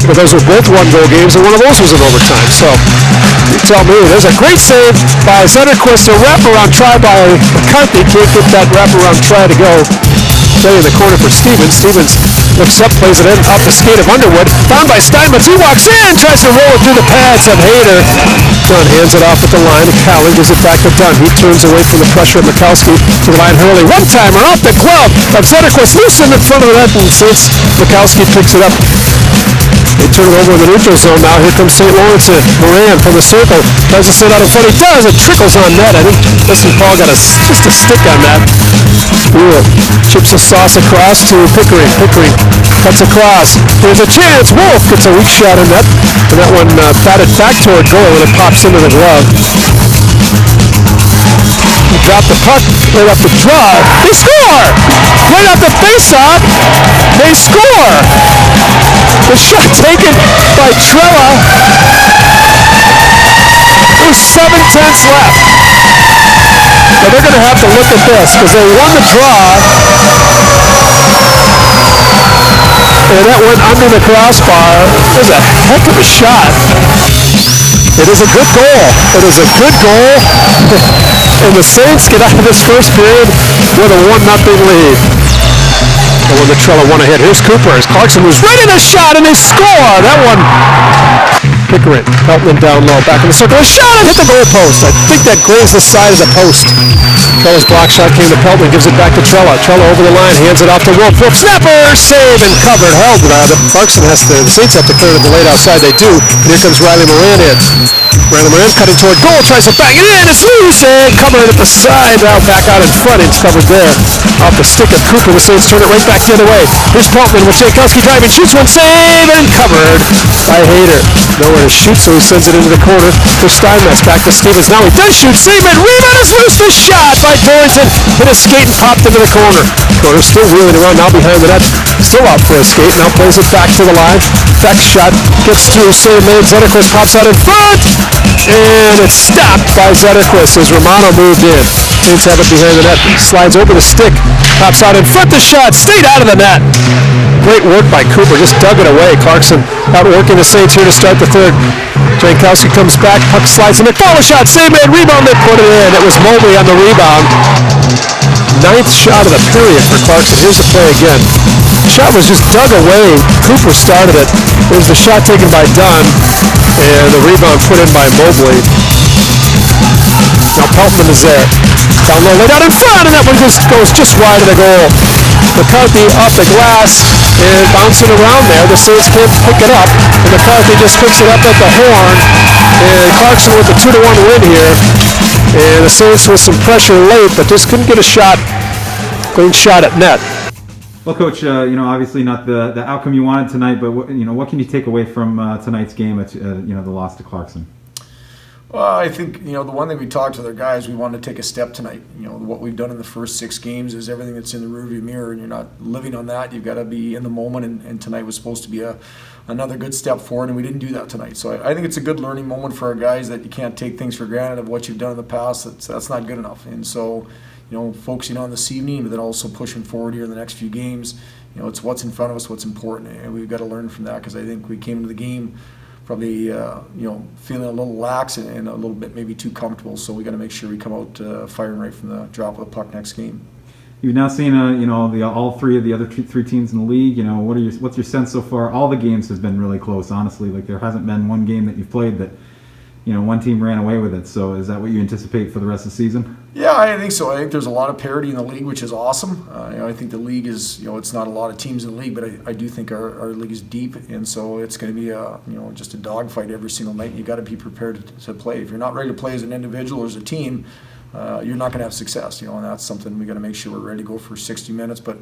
but those were both one-goal games, and one of those was in overtime. So you tell me. There's a great save by Zetterquist, a wraparound try by McCarthy. Can't get that wraparound try to go. Play in the corner for Stevens. Stevens looks up, plays it in, off the skate of Underwood. Found by Steinmetz. He walks in, tries to roll it through the pads of Hayter. Dunn hands it off at the line. Cowan gives it back to Dunn. He turns away from the pressure of Mikowski to the line. Hurley, one-timer off the glove of Zetterquist. Loose in the front of the net, and since Mikowski picks it up, they turn it over in the neutral zone now. Here comes St. Lawrence in. Moran from the circle. Tries to sit out in front. He does. It trickles on net. I think Listen Paul got just a stick on that. Spear chips the sauce across to Pickering. Pickering cuts across. There's a chance. Wolf gets a weak shot in net. And that one batted back toward goal and it pops into the glove. He dropped the puck right off the draw. They score! Right off the face-off, they score! The shot taken by Trella. There's 7/10 left. Now they're going to have to look at this because they won the draw. And that went under the crossbar. It was a heck of a shot. It is a good goal. It is a good goal. And the Saints get out of this first period with a 1-0 lead. And when the Trella won ahead, here's Cooper as Clarkson was right in a shot and they score. That one, Pickering, Peltman down low, back in the circle. A shot and hit the goal post. I think that grazed the side of the post. Trella's block shot came to Peltman, gives it back to Trella. Trella over the line, hands it off to Wolf. Wolf snapper, save and covered. Held Clarkson has to, the Saints have to clear to the late outside. They do. And here comes Riley Moran in. Riley Moran cutting toward goal, tries to bang it in. It's loose and covered at the side. Now back out in front. It's covered there. Off the stick of Cooper. The Saints turn it right back the other way. Here's Peltman with Jankowski driving. Shoots one, save and covered by Hayter. Nowhere to shoot, so he sends it into the corner for Steinmetz. Back to Stevens. Now he does shoot. Save it. Rebound is loose. The shot by Torrington. Hit a skate and popped into the corner. Corner still wheeling around now behind the net. Still out for a skate. Now plays it back to the line. Back shot gets through. Save made. Zetterquist pops out in front. And it's stopped by Zetterquist as Romano moved in. Saints have it behind the net. Slides over the stick. Pops out in front. The shot stayed out of the net. Great work by Cooper. Just dug it away. Clarkson outworking the Saints here to start the third. Jankowski comes back. Puck slides. And McFarland shot. Save made. Rebound. They put it in. It was Mobley on the rebound. 9th shot of the period for Clarkson. Here's the play again. The shot was just dug away. Cooper started it. There's the shot taken by Dunn. And the rebound put in by Mobley. Now Peltman is there. Down low, laid out in front, and that one just goes just wide of the goal. McCarthy off the glass and bouncing around there. The Saints can't pick it up, and McCarthy just picks it up at the horn. And Clarkson with a 2-1 win here. And the Saints with some pressure late, but just couldn't get a shot, clean shot at net. Well, Coach, obviously not the outcome you wanted tonight, but what can you take away from tonight's game at the loss to Clarkson? Well, I think, the one thing we talked to their guys, we wanted to take a step tonight. What we've done in the first 6 games is everything that's in the rearview mirror, and you're not living on that. You've got to be in the moment, and tonight was supposed to be another good step forward, and we didn't do that tonight. So I think it's a good learning moment for our guys that you can't take things for granted of what you've done in the past. That's not good enough. And so, focusing on this evening, but then also pushing forward here in the next few games, it's what's in front of us, what's important, and we've got to learn from that because I think we came into the game probably feeling a little lax and a little bit maybe too comfortable. So we got to make sure we come out firing right from the drop of the puck next game. You've now seen all 3 of the other 3 teams in the league. What's your sense so far? All the games have been really close, honestly. Like there hasn't been one game that you've played that one team ran away with it. So is that what you anticipate for the rest of the season? Yeah, I think so. I think there's a lot of parity in the league, which is awesome. I think the league is, it's not a lot of teams in the league, but I do think our league is deep, and so it's going to be just a dogfight every single night. You got to be prepared to play. If you're not ready to play as an individual or as a team, you're not going to have success. And that's something we got to make sure we're ready to go for 60 minutes. But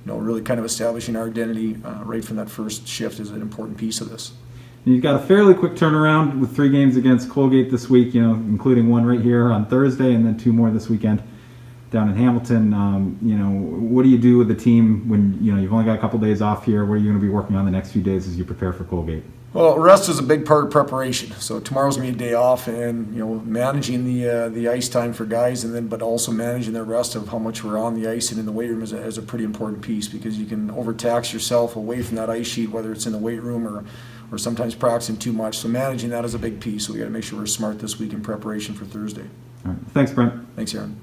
really kind of establishing our identity right from that first shift is an important piece of this. You've got a fairly quick turnaround with 3 games against Colgate this week, including one right here on Thursday and then 2 more this weekend down in Hamilton. What do you do with the team when, you've only got a couple days off here? What are you going to be working on the next few days as you prepare for Colgate? Well, rest is a big part of preparation. So tomorrow's going to be a day off, and managing the ice time for guys, but also managing the rest of how much we're on the ice and in the weight room is a pretty important piece because you can overtax yourself away from that ice sheet, whether it's in the weight room or or sometimes practicing too much. So managing that is a big piece. So we got to make sure we're smart this week in preparation for Thursday. All right. Thanks, Brent. Thanks, Aaron.